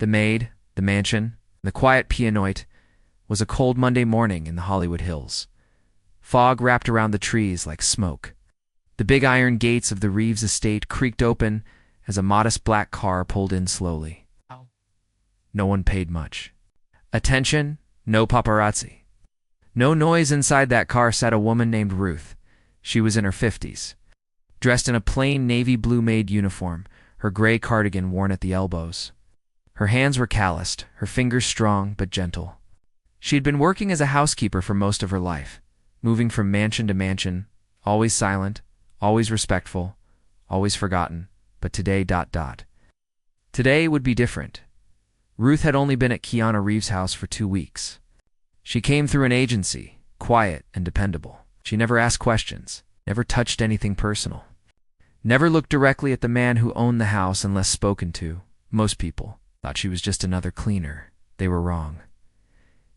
The maid, the mansion, the quiet pianoite was a cold Monday morning in the Hollywood Hills. Fog wrapped around the trees like smoke. The big iron gates of the Reeves estate creaked open as a modest black car pulled in slowly. No one paid much attention, no paparazzi. No noise inside that car sat a woman named Ruth. She was in her 50s. Dressed in a plain navy blue Maid uniform, her gray cardigan worn at the elbows. Her hands were calloused, her fingers strong but gentle. She had been working as a housekeeper for most of her life, moving from mansion to mansion, always silent, always respectful, always forgotten, but today ... Today would be different. Ruth had only been at KeanuReeves' house for 2 weeks. She came through an agency, quiet and dependable. She never asked questions, never touched anything personal. Never looked directly at the man who owned the house unless spoken to. Most people thought she was just another cleaner. They were wrong.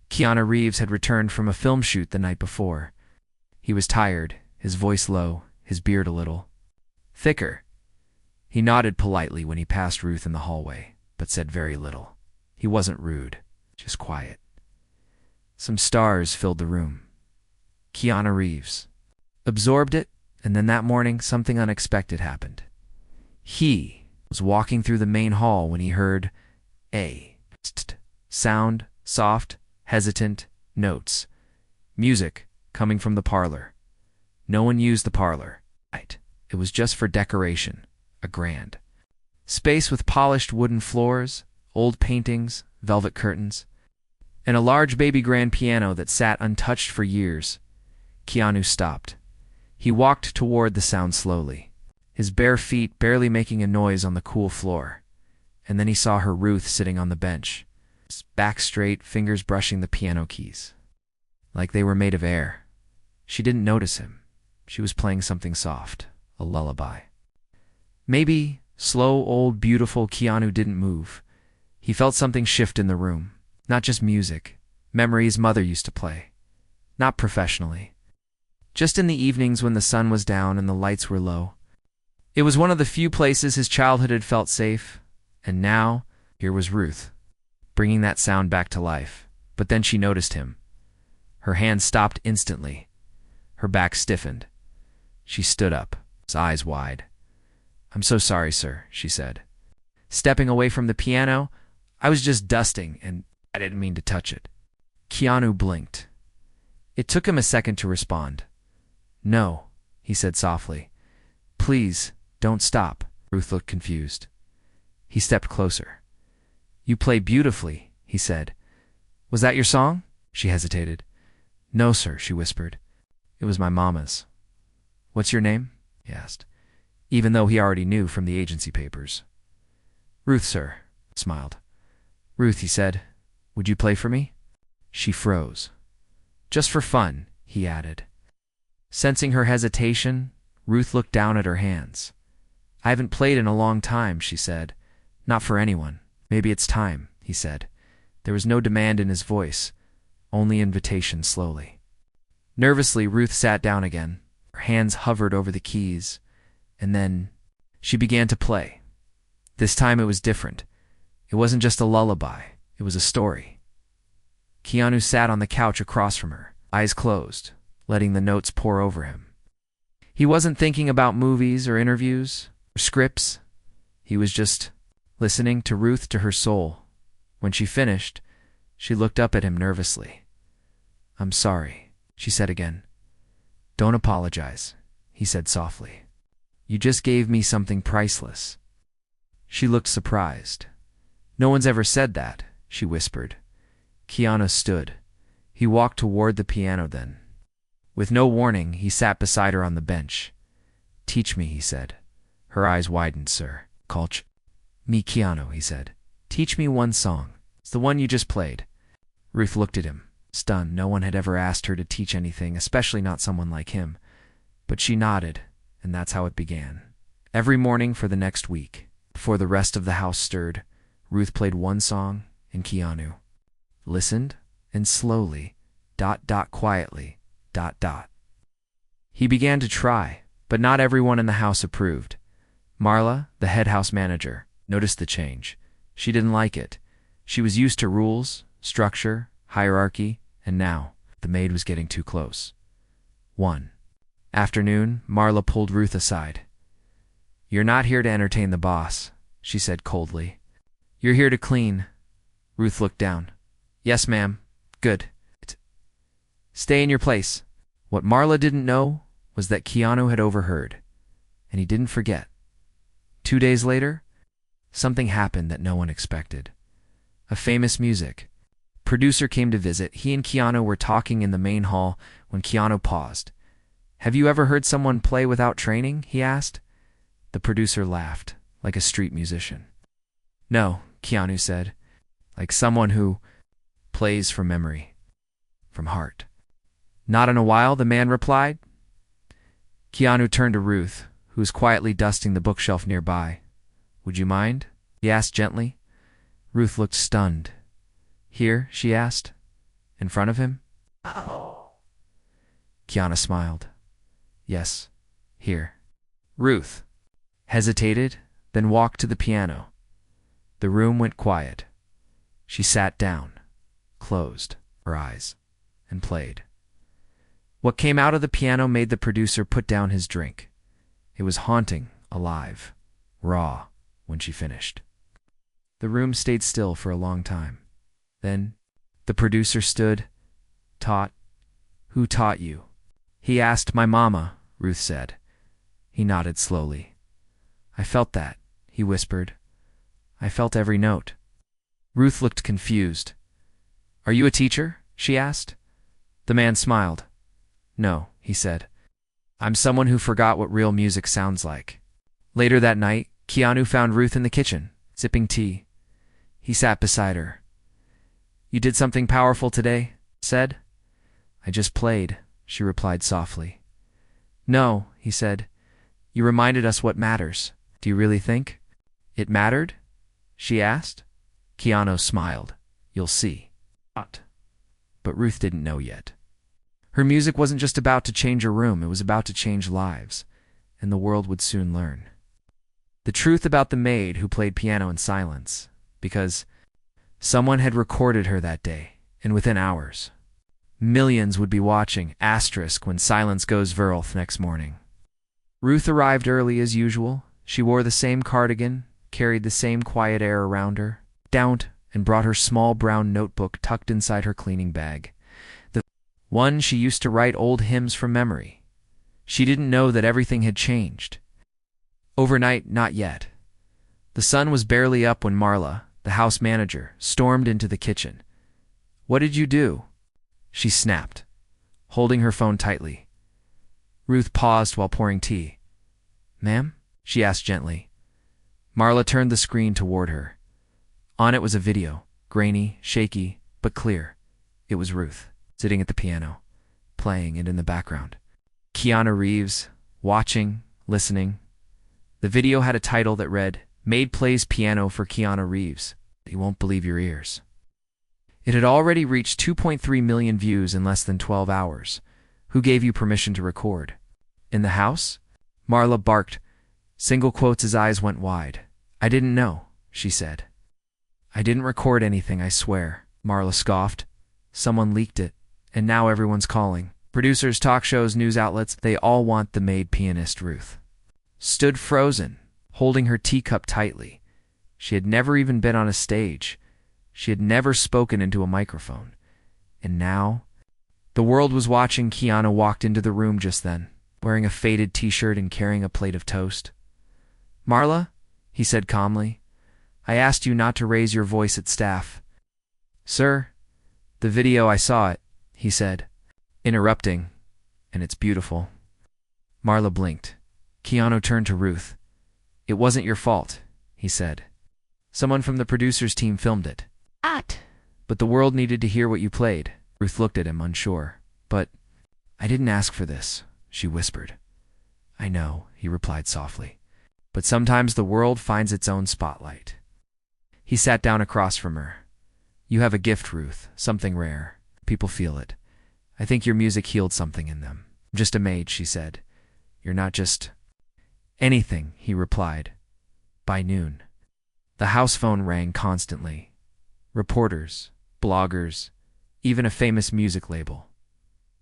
KeanuReeves had returned from a film shoot the night before. He was tired, his voice low, his beard a little thicker. He nodded politely when he passed Ruth in the hallway, but said very little. He wasn't rude, just quiet. Some stars filled the room. KeanuReeves absorbed it, and then that morning something unexpected happened. He was walking through the main hall when he heard a sound, soft, hesitant notes. Music coming from the parlor. No one used the parlor. It was just for decoration, a grand space with polished wooden floors, old paintings, velvet curtains, and a large baby grand piano that sat untouched for years. Keanu stopped. He walked toward the sound slowly, his bare feet barely making a noise on the cool floor. And then he saw her Ruth sitting on the bench, back straight, fingers brushing the piano keys, like they were made of air. She didn't notice him. She was playing something soft, a lullaby. Maybe slow, old, beautiful. Keanu didn't move. He felt something shift in the room. Not just music. Memories mother used to play. Not professionally. Just in the evenings when the sun was down and the lights were low. It was one of the few places his childhood had felt safe. And now, here was Ruth, bringing that sound back to life. But then she noticed him. Her hand stopped instantly. Her back stiffened. She stood up, his eyes wide. "I'm so sorry, sir," she said. Stepping away from the piano, "I was just dusting, and I didn't mean to touch it." Keanu blinked. It took him a second to respond. "No," he said softly. "Please, don't stop." Ruth looked confused. He stepped closer. "You play beautifully," he said. "Was that your song?" She hesitated. "No, sir," she whispered. "It was my mama's." "What's your name?" he asked, even though he already knew from the agency papers. "Ruth, sir," smiled. "Ruth," he said, "would you play for me?" She froze. "Just for fun," he added. Sensing her hesitation, Ruth looked down at her hands. "I haven't played in a long time," she said. "Not for anyone." "Maybe it's time," he said. There was no demand in his voice, only invitation slowly. Nervously, Ruth sat down again. Her hands hovered over the keys, and then she began to play. This time it was different. It wasn't just a lullaby. It was a story. Keanu sat on the couch across from her, eyes closed, letting the notes pour over him. He wasn't thinking about movies or interviews or scripts. He was just listening to Ruth, to her soul. When she finished, she looked up at him nervously. "I'm sorry," she said again. "Don't apologize," he said softly. "You just gave me something priceless." She looked surprised. "No one's ever said that," she whispered. Keanu stood. He walked toward the piano then. With no warning, he sat beside her on the bench. "Teach me," he said. Her eyes widened. "Sir." "Me, Keanu," he said. "Teach me one song. It's the one you just played." Ruth looked at him, stunned. No one had ever asked her to teach anything, especially not someone like him. But she nodded, and that's how it began. Every morning for the next week, before the rest of the house stirred, Ruth played one song, and Keanu listened, and slowly, quietly, He began to try, but not everyone in the house approved. Marla, the head house manager, noticed the change. She didn't like it. She was used to rules, structure, hierarchy, and now the maid was getting too close. One afternoon, Marla pulled Ruth aside. "You're not here to entertain the boss," she said coldly. "You're here to clean." Ruth looked down. "Yes, ma'am. Good. Stay in your place." What Marla didn't know was that Keanu had overheard, and he didn't forget. 2 days later, something happened that no one expected. A famous music producer came to visit. He and Keanu were talking in the main hall when Keanu paused. "Have you ever heard someone play without training?" he asked. The producer laughed, like a street musician. "No," Keanu said, "like someone who plays from memory, from heart." "Not in a while," the man replied. Keanu turned to Ruth, who was quietly dusting the bookshelf nearby. "Would you mind?" he asked gently. Ruth looked stunned. "Here?" she asked. "In front of him?" "Oh." Keanu smiled. "Yes, here." Ruth hesitated, then walked to the piano. The room went quiet. She sat down, closed her eyes, and played. What came out of the piano made the producer put down his drink. It was haunting, alive, raw when she finished. The room stayed still for a long time. Then the producer stood. "Taught? Who taught you?" he asked. "My mama," Ruth said. He nodded slowly. "I felt that," he whispered. "I felt every note." Ruth looked confused. "Are you a teacher?" she asked. The man smiled. "No," he said. "I'm someone who forgot what real music sounds like." Later that night, Keanu found Ruth in the kitchen, sipping tea. He sat beside her. "You did something powerful today," said. "I just played," she replied softly. "No," he said. "You reminded us what matters. Do you really think it mattered?" she asked. Keanu smiled. "You'll see." But Ruth didn't know yet. Her music wasn't just about to change her room, it was about to change lives, and the world would soon learn the truth about the maid who played piano in silence, because someone had recorded her that day, and within hours, millions would be watching when silence goes viral next morning. Ruth arrived early as usual. She wore the same cardigan, carried the same quiet air around her, and brought her small brown notebook tucked inside her cleaning bag. The one she used to write old hymns from memory. She didn't know that everything had changed. Overnight, not yet. The sun was barely up when Marla, the house manager, stormed into the kitchen. "What did you do?" she snapped, holding her phone tightly. Ruth paused while pouring tea. "Ma'am?" she asked gently. Marla turned the screen toward her. On it was a video, grainy, shaky, but clear. It was Ruth, sitting at the piano, playing, and in the background, Keanu Reeves, watching, listening. The video had a title that read, "Maid plays piano for Keanu Reeves. You won't believe your ears." It had already reached 2.3 million views in less than 12 hours. "Who gave you permission to record?" "In the house?" Marla barked. Single quotes, his eyes went wide. "I didn't know," she said. "I didn't record anything, I swear," Marla scoffed. "Someone leaked it, and now everyone's calling. Producers, talk shows, news outlets, they all want the maid pianist." Ruth stood frozen, holding her teacup tightly. She had never even been on a stage. She had never spoken into a microphone. And now, the world was watching. Keanu walked into the room just then, wearing a faded t-shirt and carrying a plate of toast. "Marla," he said calmly, "I asked you not to raise your voice at staff." "Sir, the video, I saw it," he said, interrupting, "and it's beautiful." Marla blinked. Keanu turned to Ruth. "It wasn't your fault," he said. "Someone from the producer's team filmed it. But the world needed to hear what you played." Ruth looked at him, unsure. "But I didn't ask for this," she whispered. "I know," he replied softly. "But sometimes the world finds its own spotlight." He sat down across from her. "You have a gift, Ruth, something rare. People feel it. I think your music healed something in them." "I'm just a maid," she said. "You're not just anything," he replied. By noon, the house phone rang constantly. reporters, bloggers, even a famous music label.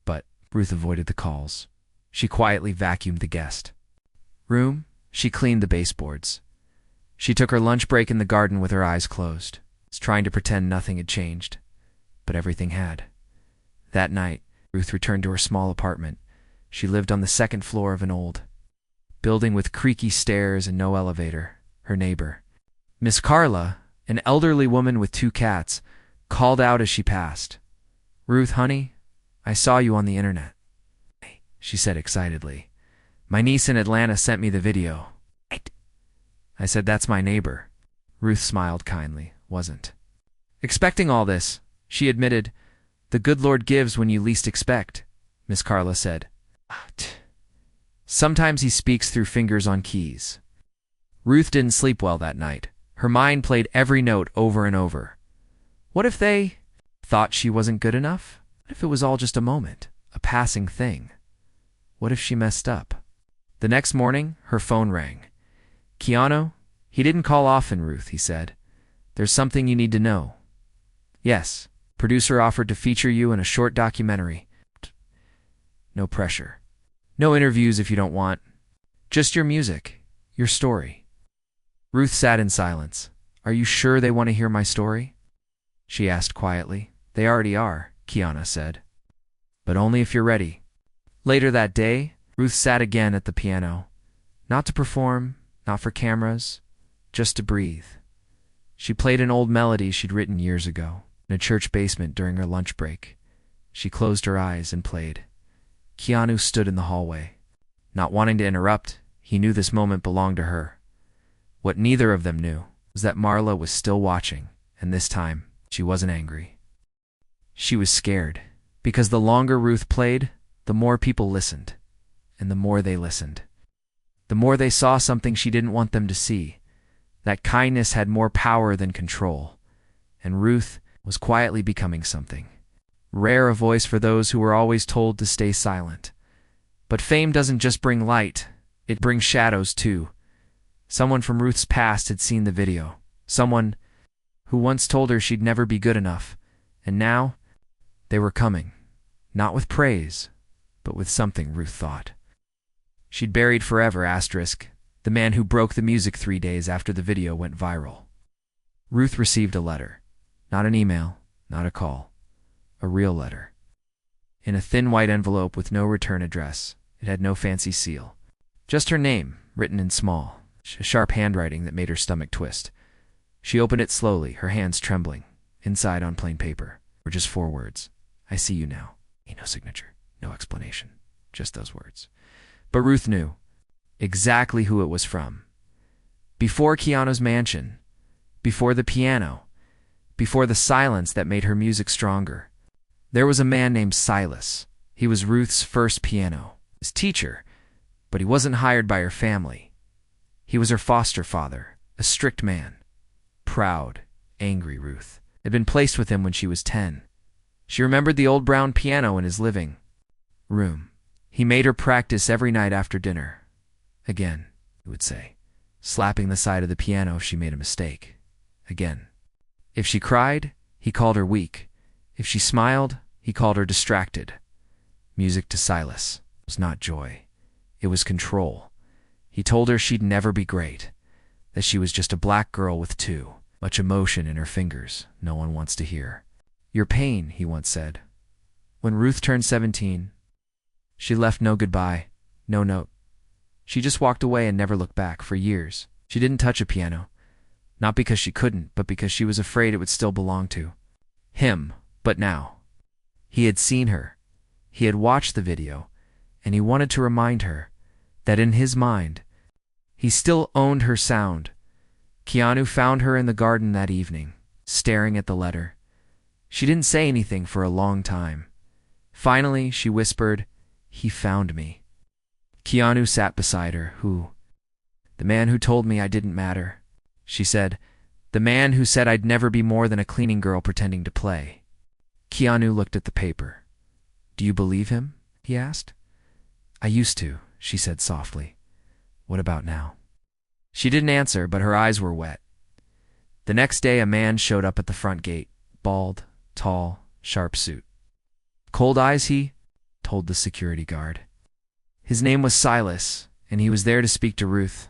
But Ruth avoided the calls. She quietly vacuumed the guest room. She cleaned the baseboards. She took her lunch break in the garden with her eyes closed, trying to pretend nothing had changed. But everything had. That night, Ruth returned to her small apartment. She lived on the second floor of an old building with creaky stairs and no elevator. Her neighbor, Miss Carla, an elderly woman with 2 cats, called out as she passed. "Ruth, honey, I saw you on the internet," she said excitedly. "My niece in Atlanta sent me the video." I said, "That's my neighbor." Ruth smiled kindly. Wasn't expecting all this, she admitted. "The good Lord gives when you least expect," Miss Carla said. "Sometimes he speaks through fingers on keys." Ruth didn't sleep well that night. Her mind played every note over and over. What if they thought she wasn't good enough? What if it was all just a moment, a passing thing? What if she messed up? The next morning, her phone rang. "Keanu? He didn't call often, Ruth," he said. "There's something you need to know." "Yes. Producer offered to feature you in a short documentary." "No pressure. No interviews if you don't want. Just your music, your story." Ruth sat in silence. "Are you sure they want to hear my story?" she asked quietly. "They already are," Keanu said. "But only if you're ready." Later that day, Ruth sat again at the piano. Not to perform, not for cameras, just to breathe. She played an old melody she'd written years ago, in a church basement during her lunch break. She closed her eyes and played. Keanu stood in the hallway. Not wanting to interrupt, he knew this moment belonged to her. What neither of them knew was that Marla was still watching, and this time, she wasn't angry. She was scared, because the longer Ruth played, the more people listened. And the more they listened, the more they saw something she didn't want them to see. That kindness had more power than control. And Ruth was quietly becoming something. Rare a voice for those who were always told to stay silent. But fame doesn't just bring light, it brings shadows too. Someone from Ruth's past had seen the video. Someone who once told her she'd never be good enough. And now, they were coming. Not with praise, but with something Ruth thought she'd buried forever, the man who broke the music 3 days after the video went viral. Ruth received a letter. Not an email, not a call. A real letter. In a thin white envelope with no return address. It had no fancy seal. Just her name, written in small, a sharp handwriting that made her stomach twist. She opened it slowly, her hands trembling. Inside on plain paper were just 4 words. "I see you now." No signature, no explanation, just those words. But Ruth knew exactly who it was from. Before Keanu's mansion, before the piano, before the silence that made her music stronger, there was a man named Silas. He was Ruth's first piano, his teacher, but he wasn't hired by her family. He was her foster father, a strict man. Proud, angry Ruth had been placed with him when she was 10. She remembered the old brown piano in his living room. He made her practice every night after dinner. Again, he would say, slapping the side of the piano if she made a mistake. Again. If she cried, he called her weak. If she smiled, he called her distracted. Music to Silas was not joy. It was control. He told her she'd never be great, that she was just a black girl with too much emotion in her fingers no one wants to hear. "Your pain," he once said. When Ruth turned 17, she left no goodbye, no note. She just walked away and never looked back for years. She didn't touch a piano, not because she couldn't, but because she was afraid it would still belong to him. But now, he had seen her, he had watched the video, and he wanted to remind her that in his mind, he still owned her sound. Keanu found her in the garden that evening, staring at the letter. She didn't say anything for a long time. Finally, she whispered, "He found me." Keanu sat beside her. "Who?" "The man who told me I didn't matter," she said. "The man who said I'd never be more than a cleaning girl pretending to play." Keanu looked at the paper. "Do you believe him?" he asked. "I used to," she said softly. "What about now?" She didn't answer, but her eyes were wet. The next day, a man showed up at the front gate, bald, tall, sharp suit. Cold eyes, he told the security guard. His name was Silas, and he was there to speak to Ruth.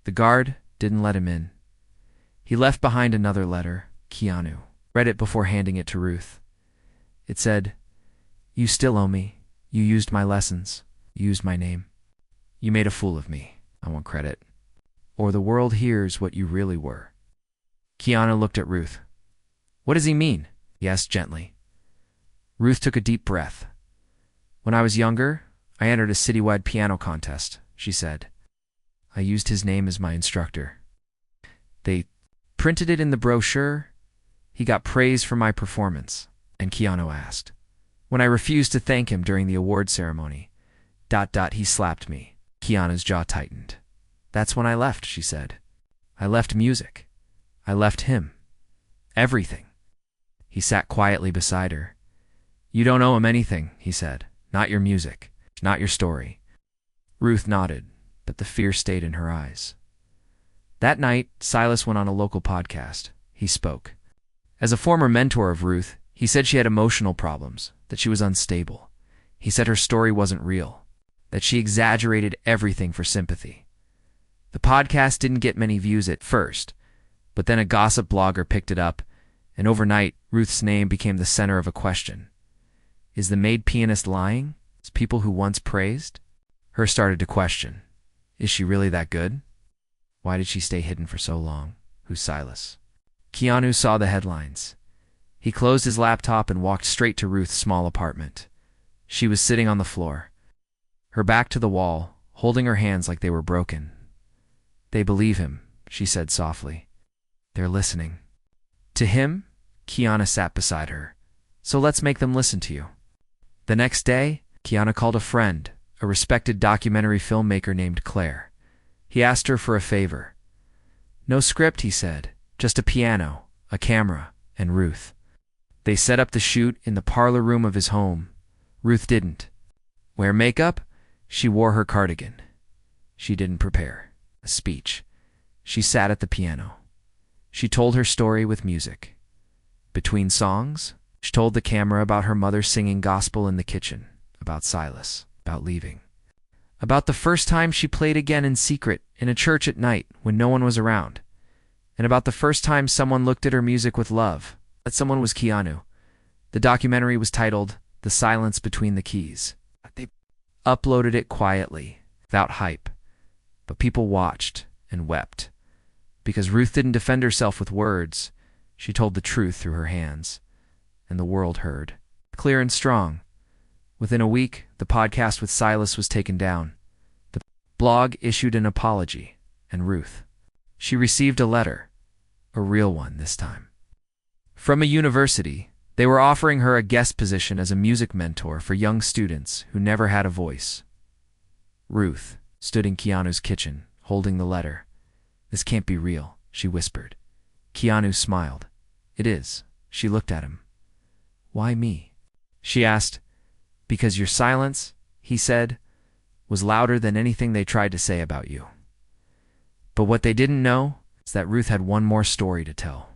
The guard didn't let him in. He left behind another letter. Keanu read it before handing it to Ruth. It said, "You still owe me. You used my lessons. You used my name. You made a fool of me. I want credit. Or the world hears what you really were." Keanu looked at Ruth. "What does he mean?" he asked gently. Ruth took a deep breath. "When I was younger, I entered a citywide piano contest," she said. "I used his name as my instructor. They printed it in the brochure. He got praise for my performance." And Keanu asked, "When I refused to thank him during the award ceremony, ... he slapped me." Keanu's jaw tightened. "That's when I left," she said. "I left music. I left him. Everything." He sat quietly beside her. "You don't owe him anything," he said. "Not your music. Not your story." Ruth nodded, but the fear stayed in her eyes. That night, Silas went on a local podcast. He spoke. As a former mentor of Ruth, he said she had emotional problems, that she was unstable. He said her story wasn't real, that she exaggerated everything for sympathy. The podcast didn't get many views at first, but then a gossip blogger picked it up, and overnight, Ruth's name became the center of a question. Is the Maid pianist lying? Is people who once praised her started to question, is she really that good? Why did she stay hidden for so long? Who's Silas? Keanu saw the headlines. He closed his laptop and walked straight to Ruth's small apartment. She was sitting on the floor, her back to the wall, holding her hands like they were broken. "They believe him," she said softly. "They're listening." "To him?" Keanu sat beside her. "So let's make them listen to you." The next day, Keanu called a friend, a respected documentary filmmaker named Claire. He asked her for a favor. "No script," he said, "just a piano, a camera, and Ruth." They set up the shoot in the parlor room of his home. Ruth didn't wear makeup. She wore her cardigan. She didn't prepare a speech. She sat at the piano. She told her story with music. Between songs, she told the camera about her mother singing gospel in the kitchen, about Silas, about leaving, about the first time she played again in secret in a church at night when no one was around, and about the first time someone looked at her music with love. That someone was Keanu. The documentary was titled "The Silence Between the Keys." They uploaded it quietly, without hype, but people watched and wept. Because Ruth didn't defend herself with words, she told the truth through her hands, and the world heard. Clear and strong. Within a week, the podcast with Silas was taken down. The blog issued an apology, and Ruth, she received a letter, a real one this time. From a university, they were offering her a guest position as a music mentor for young students who never had a voice. Ruth stood in Keanu's kitchen, holding the letter. "This can't be real," she whispered. Keanu smiled. "It is." She looked at him. "Why me?" she asked. "Because your silence," he said, "was louder than anything they tried to say about you." But what they didn't know is that Ruth had one more story to tell.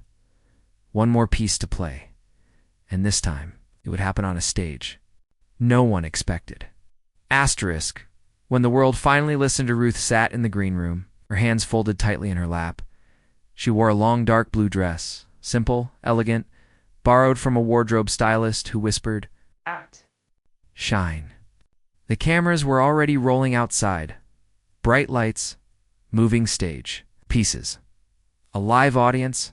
One more piece to play, and this time it would happen on a stage no one expected. Asterisk. When the world finally listened to Ruth sat in the green room, her hands folded tightly in her lap. She wore a long dark blue dress, simple, elegant, borrowed from a wardrobe stylist who whispered, "Act. Shine." The cameras were already rolling outside. Bright lights, moving stage, pieces, a live audience,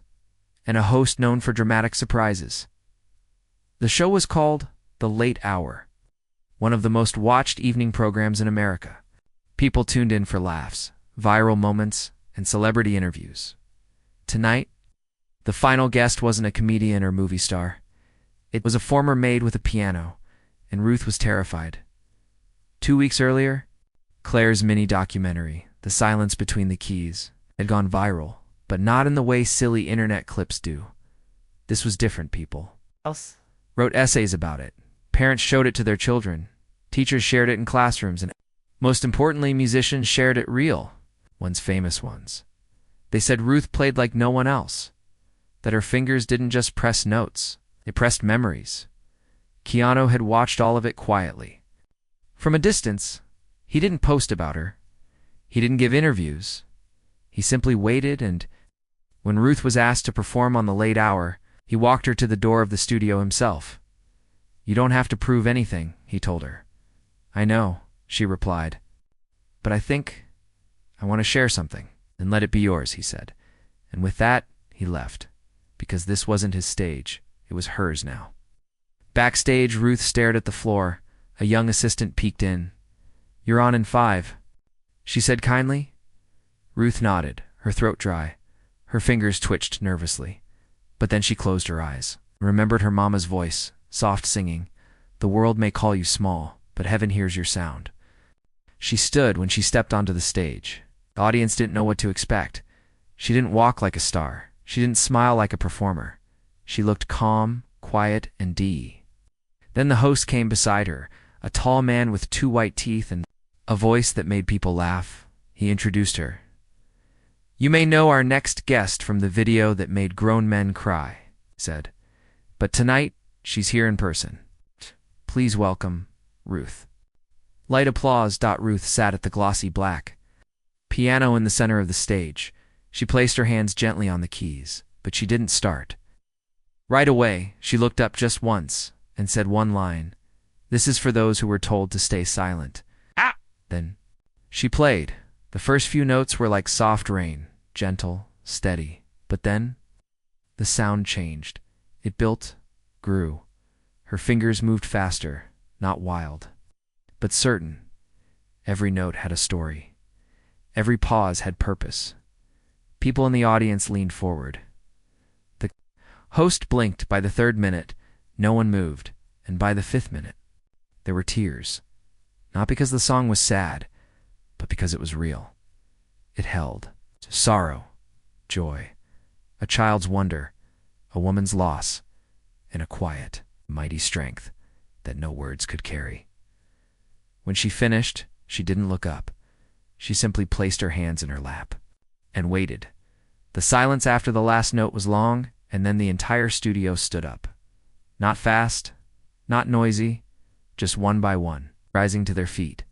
and a host known for dramatic surprises. The show was called The Late Hour, one of the most watched evening programs in America. People tuned in for laughs, viral moments, and celebrity interviews. Tonight, the final guest wasn't a comedian or movie star. It was a former maid with a piano, and Ruth was terrified. 2 weeks earlier, Claire's mini-documentary, The Silence Between the Keys, had gone viral, but not in the way silly internet clips do. This was different. People wrote essays about it. Parents showed it to their children. Teachers shared it in classrooms. And most importantly, musicians shared it, real ones, famous ones. They said Ruth played like no one else. that her fingers didn't just press notes, they pressed memories. Keanu had watched all of it quietly. From a distance, he didn't post about her. He didn't give interviews. He simply waited, and when Ruth was asked to perform on the late hour, he walked her to the door of the studio himself. "You don't have to prove anything," he told her. "I know," she replied. "But I think I want to share something." "Then let it be yours," he said. And with that, he left, because this wasn't his stage. It was hers now. Backstage, Ruth stared at the floor. A young assistant peeked in. "You're on in 5," she said kindly. Ruth nodded, her throat dry. Her fingers twitched nervously. But then she closed her eyes, remembered her mama's voice, soft singing, "The world may call you small, but heaven hears your sound." She stood when she stepped onto the stage. The audience didn't know what to expect. She didn't walk like a star. She didn't smile like a performer. She looked calm, quiet, and deep. Then the host came beside her, a tall man with 2 white teeth and a voice that made people laugh. He introduced her. "You may know our next guest from the video that made grown men cry," he said. "But tonight, she's here in person. Please welcome Ruth." Light applause. Ruth sat at the glossy black piano in the center of the stage. She placed her hands gently on the keys, but she didn't start. Right away, she looked up just once and said one line, "This is for those who were told to stay silent." Ah! Then she played. The first few notes were like soft rain, gentle, steady. But then the sound changed. It built, grew. Her fingers moved faster, not wild, but certain. Every note had a story. Every pause had purpose. People in the audience leaned forward. The host blinked. By the 3rd minute, no one moved, and by the 5th minute, there were tears. Not because the song was sad, but because it was real. It held sorrow, joy, a child's wonder, a woman's loss, and a quiet, mighty strength that no words could carry. When she finished, she didn't look up. She simply placed her hands in her lap and waited. The silence after the last note was long, and then the entire studio stood up. Not fast, not noisy, just one by one, rising to their feet.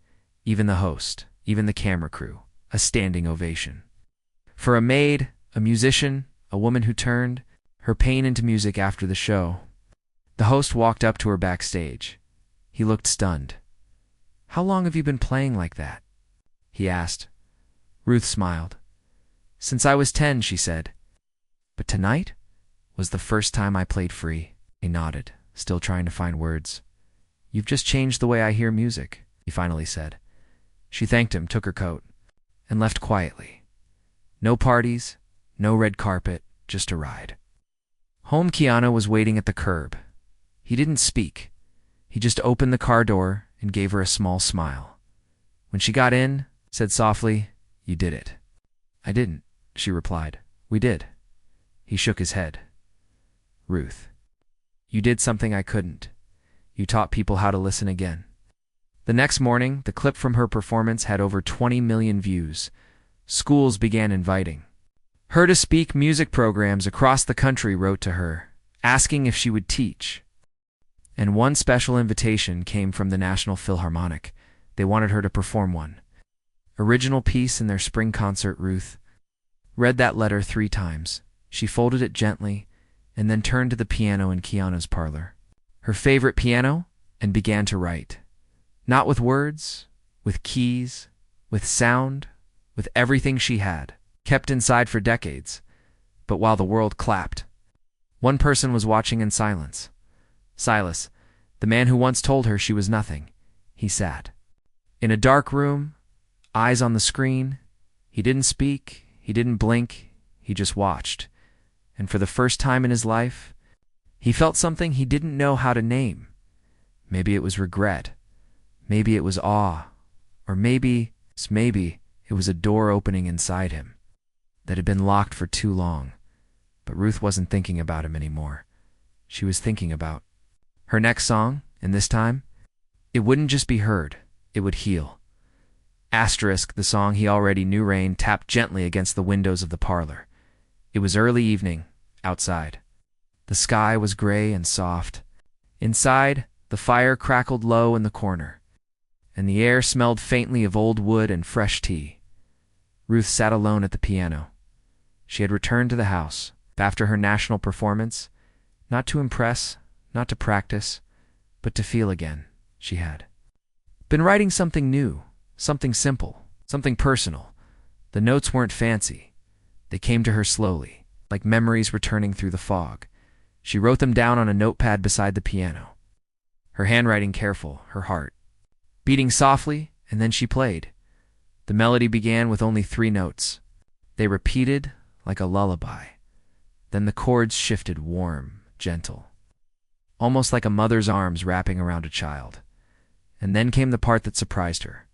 Even the host, even the camera crew, a standing ovation. For a maid, a musician, a woman who turned her pain into music after the show. The host walked up to her backstage. He looked stunned. "How long have you been playing like that?" he asked. Ruth smiled. "Since I was 10, she said. "But tonight was the first time I played free." He nodded, still trying to find words. "You've just changed the way I hear music," he finally said. She thanked him, took her coat, and left quietly. No parties, no red carpet, just a ride. Home. Keanu was waiting at the curb. He didn't speak. He just opened the car door and gave her a small smile. When she got in, said softly, "You did it." "I didn't," she replied. "We did." He shook his head. "Ruth, you did something I couldn't. You taught people how to listen again." The next morning, the clip from her performance had over 20 million views. Schools began inviting her to speak. Music programs across the country wrote to her, asking if she would teach. And one special invitation came from the National Philharmonic. They wanted her to perform one original piece in their spring concert. Ruth read that letter 3 times. She folded it gently and then turned to the piano in Keanu's parlor, her favorite piano, and began to write. Not with words, with keys, with sound, with everything she had, kept inside for decades. But while the world clapped, one person was watching in silence. Silas, the man who once told her she was nothing. He sat in a dark room, eyes on the screen. He didn't speak, he didn't blink, he just watched. And for the first time in his life, he felt something he didn't know how to name. Maybe it was regret, maybe it was awe, or maybe it was a door opening inside him that had been locked for too long. But Ruth wasn't thinking about him anymore. She was thinking about her next song, and this time, it wouldn't just be heard, it would heal. Asterisk, the song he already knew. Rain tapped gently against the windows of the parlor. It was early evening, Outside, the sky was gray and soft. Inside, the fire crackled low in the corner, and the air smelled faintly of old wood and fresh tea. Ruth sat alone at the piano. She had returned to the house after her national performance, not to impress, not to practice, but to feel again. She had been writing something new, something simple, something personal. The notes weren't fancy. They came to her slowly, like memories returning through the fog. She wrote them down on a notepad beside the piano, her handwriting careful, her heart beating softly, and then she played. The melody began with only 3 notes. They repeated like a lullaby. Then the chords shifted, warm, gentle, almost like a mother's arms wrapping around a child. And then came the part that surprised her.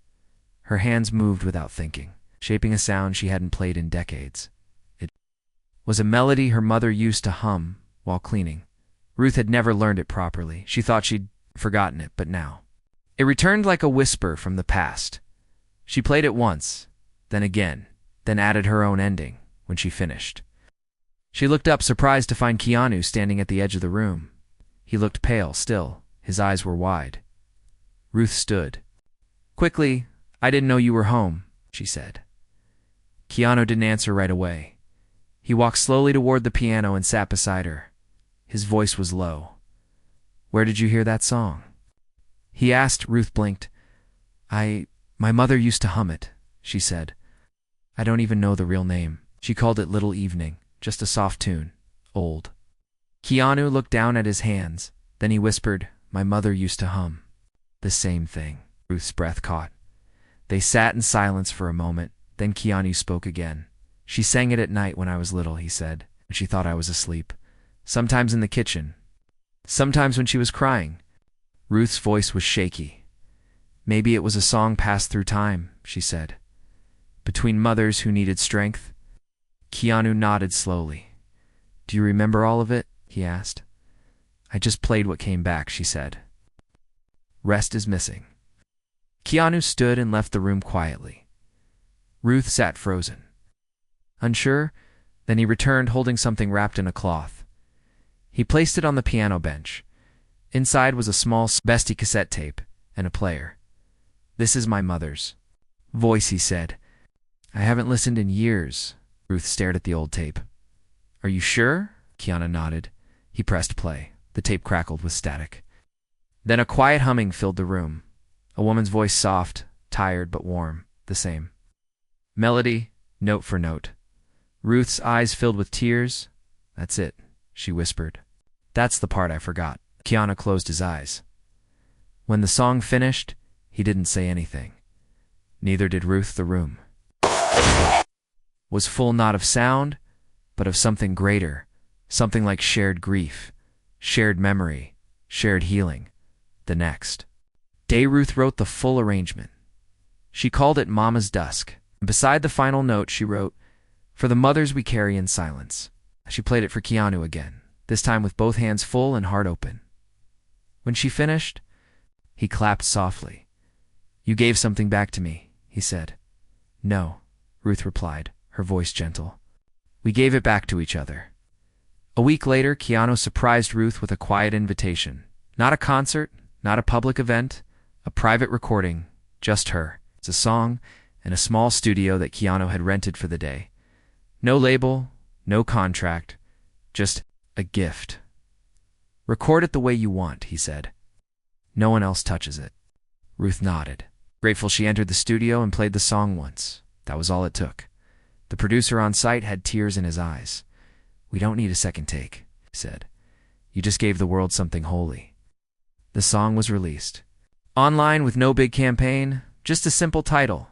Her hands moved without thinking, shaping a sound she hadn't played in decades. It was a melody her mother used to hum while cleaning. Ruth had never learned it properly. She thought she'd forgotten it, but now it returned like a whisper from the past. She played it once, then again, then added her own ending when she finished. She looked up, surprised to find Keanu standing at the edge of the room. He looked pale still. His eyes were wide. Ruth stood. Quickly, "I didn't know you were home," she said. Keanu didn't answer right away. He walked slowly toward the piano and sat beside her. His voice was low. "Where did you hear that song?" he asked. Ruth blinked. My mother used to hum it," she said. "I don't even know the real name. She called it Little Evening, just a soft tune, old." Keanu looked down at his hands. Then he whispered, "My mother used to hum the same thing." Ruth's breath caught. They sat in silence for a moment. Then Keanu spoke again. "She sang it at night when I was little," he said, "and she thought I was asleep. Sometimes in the kitchen. Sometimes when she was crying." Ruth's voice was shaky. "Maybe it was a song passed through time," she said. "Between mothers who needed strength." Keanu nodded slowly. "Do you remember all of it?" he asked. "I just played what came back," she said. "Rest is missing." Keanu stood and left the room quietly. Ruth sat frozen. Unsure, then he returned holding something wrapped in a cloth. He placed it on the piano bench. Inside was a small bestie cassette tape and a player. "This is my mother's voice," he said. "I haven't listened in years." Ruth stared at the old tape. "Are you sure?" Keanu nodded. He pressed play. The tape crackled with static. Then a quiet humming filled the room. A woman's voice, soft, tired but warm, the same melody, note for note. Ruth's eyes filled with tears. "That's it," she whispered. "That's the part I forgot." Keanu closed his eyes. When the song finished, he didn't say anything. Neither did Ruth. The room was full not of sound, but of something greater, something like shared grief, shared memory, shared healing. The next day, Ruth wrote the full arrangement. She called it Mama's Dusk, and beside the final note she wrote, "For the mothers we carry in silence." She played it for Keanu again, this time with both hands full and heart open. When she finished, he clapped softly. "You gave something back to me," he said. "No," Ruth replied, her voice gentle. "We gave it back to each other." A week later, Keanu surprised Ruth with a quiet invitation. Not a concert, not a public event, a private recording, just her. It's a song in a small studio that Keanu had rented for the day. No label, no contract, just a gift. "Record it the way you want," he said. "No one else touches it." Ruth nodded. Grateful, she entered the studio and played the song once. That was all it took. The producer on site had tears in his eyes. "We don't need a second take," he said. "You just gave the world something holy." The song was released. Online with no big campaign, just a simple title.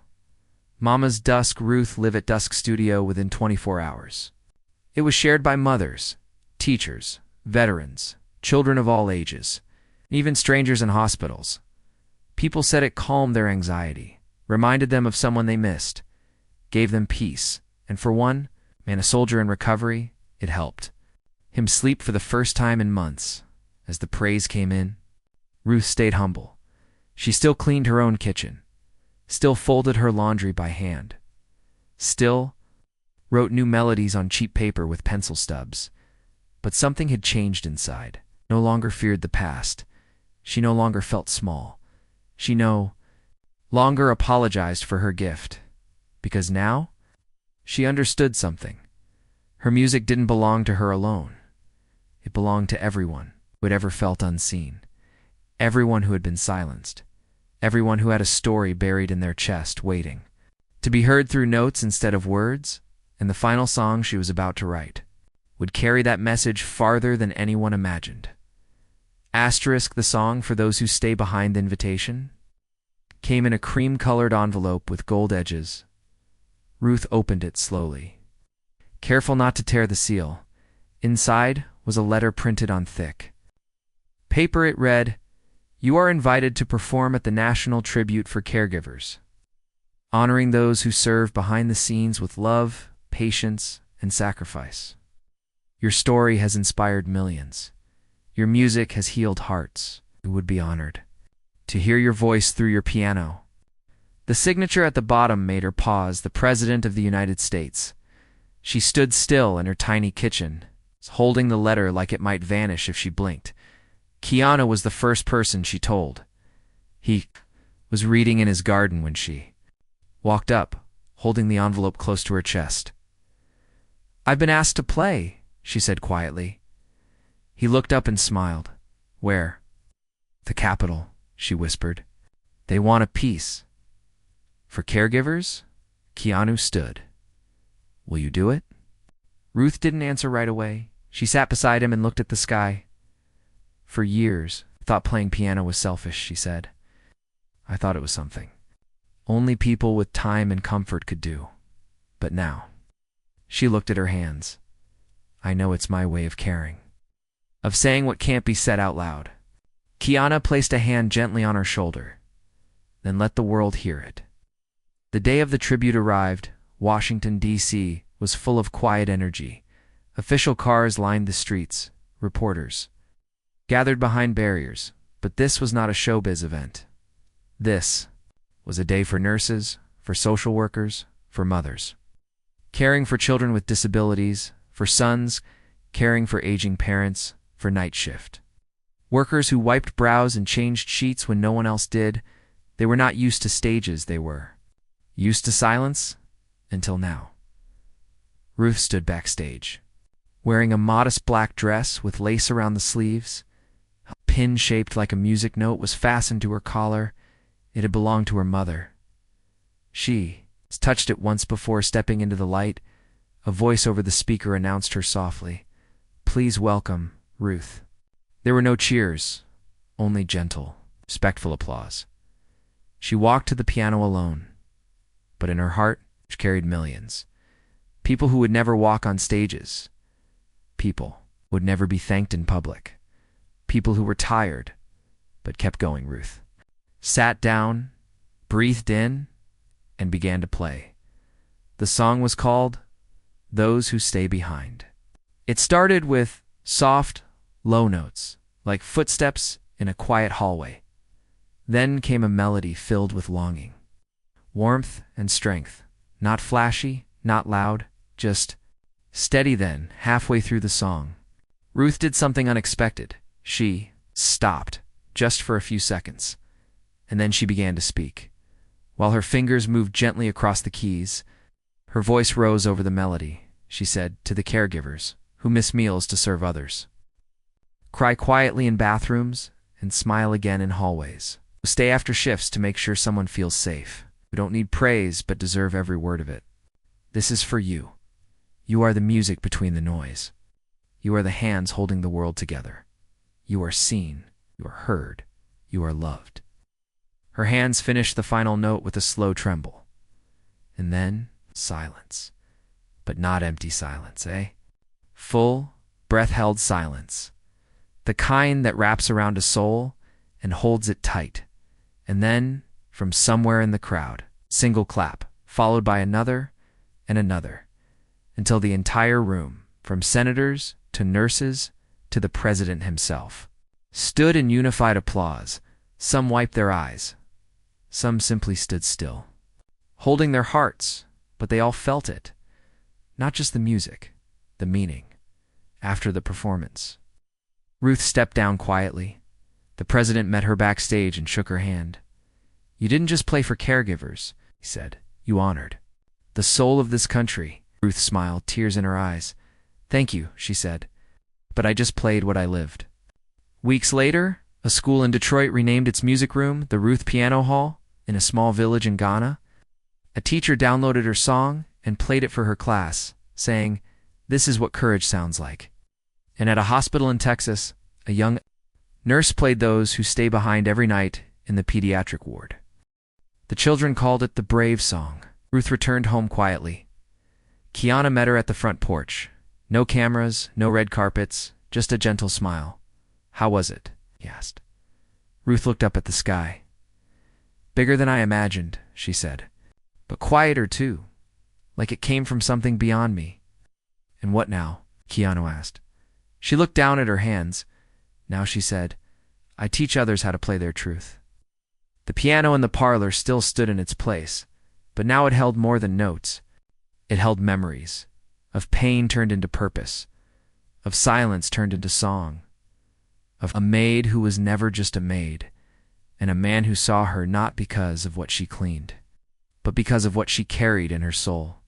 Mama's Dusk, Ruth Live at Dusk Studio within 24 hours. It was shared by mothers, teachers, veterans, children of all ages, even strangers in hospitals. People said it calmed their anxiety, reminded them of someone they missed, gave them peace, and for one, man, a soldier in recovery, it helped him sleep for the first time in months. As the praise came in, Ruth stayed humble. She still cleaned her own kitchen, still folded her laundry by hand, still wrote new melodies on cheap paper with pencil stubs, But something had changed inside. No longer feared the past. She no longer felt small. She no longer apologized for her gift. Because now, she understood something. Her music didn't belong to her alone. It belonged to everyone who had ever felt unseen. Everyone who had been silenced. Everyone who had a story buried in their chest, waiting to be heard through notes instead of words. And the final song she was about to write would carry that message farther than anyone imagined. Asterisk the song for those who stay behind the invitation came in a cream-colored envelope with gold edges. Ruth opened it slowly, careful not to tear the seal. Inside was a letter printed on thick paper. It read, "You are invited to perform at the National Tribute for Caregivers, honoring those who serve behind the scenes with love, patience, and sacrifice. Your story has inspired millions. Your music has healed hearts. We would be honored to hear your voice through your piano." The signature at the bottom made her pause. The President of the United States. She stood still in her tiny kitchen, holding the letter like it might vanish if she blinked. Keanu was the first person she told. He was reading in his garden when she walked up, holding the envelope close to her chest. "I've been asked to play," she said quietly. He looked up and smiled. "Where?" "The Capitol," she whispered. "They want a piece." "For caregivers?" Keanu stood. "Will you do it?" Ruth didn't answer right away. She sat beside him and looked at the sky. "For years, I thought playing piano was selfish," she said. "I thought it was something only people with time and comfort could do. But now," she looked at her hands, "I know it's my way of caring, of saying what can't be said out loud." Keanu placed a hand gently on her shoulder, then let the world hear it. The day of the tribute arrived. Washington, D.C. was full of quiet energy. Official cars lined the streets. Reporters gathered behind barriers. But this was not a showbiz event. This was a day for nurses, for social workers, for mothers, caring for children with disabilities, for sons, caring for aging parents, for night shift. Workers who wiped brows and changed sheets when no one else did. They were not used to stages. They were used to silence until now. Ruth stood backstage, wearing a modest black dress with lace around the sleeves. A pin shaped like a music note was fastened to her collar. It had belonged to her mother. She touched it once before stepping into the light. A voice over the speaker announced her softly, "Please welcome, Ruth." There were no cheers, only gentle, respectful applause. She walked to the piano alone, but in her heart, she carried millions. People who would never walk on stages. People who would never be thanked in public. People who were tired, but kept going. Ruth sat down, breathed in, and began to play. The song was called "Those Who Stay Behind." It started with soft, low notes, like footsteps in a quiet hallway. Then came a melody filled with longing, warmth and strength, not flashy, not loud, just steady. Then, halfway through the song, Ruth did something unexpected. She stopped, just for a few seconds, and then she began to speak. While her fingers moved gently across the keys, her voice rose over the melody. She said, "To the caregivers who miss meals to serve others, cry quietly in bathrooms, and smile again in hallways. Stay after shifts to make sure someone feels safe. We don't need praise, but deserve every word of it. This is for you. You are the music between the noise. You are the hands holding the world together. You are seen. You are heard. You are loved." Her hands finished the final note with a slow tremble. And then silence. But not empty silence, eh? Full, breath-held silence. The kind that wraps around a soul and holds it tight. And then, from somewhere in the crowd, single clap, followed by another and another, until the entire room, from senators to nurses to the president himself, stood in unified applause. Some wiped their eyes. Some simply stood still, holding their hearts, but they all felt it. Not just the music, the meaning. after the performance. Ruth stepped down quietly. The president met her backstage and shook her hand. "You didn't just play for caregivers," he said. "You honored the soul of this country." Ruth smiled, tears in her eyes. "Thank you," she said, "but I just played what I lived." Weeks later, a school in Detroit renamed its music room the Ruth Piano Hall in a small village in Ghana. A teacher downloaded her song and played it for her class, saying, "This is what courage sounds like." And at a hospital in Texas, a young nurse played those who stay behind every night in the pediatric ward. The children called it the Brave Song. Ruth returned home quietly. Keanu met her at the front porch. No cameras, no red carpets, just a gentle smile. "How was it?" he asked. Ruth looked up at the sky. "Bigger than I imagined," she said, "but quieter too, like it came from something beyond me." "And what now?" Keanu asked. She looked down at her hands. "Now," she said, "I teach others how to play their truth." The piano in the parlor still stood in its place, but now it held more than notes. It held memories, of pain turned into purpose, of silence turned into song, of a maid who was never just a maid, and a man who saw her not because of what she cleaned, but because of what she carried in her soul.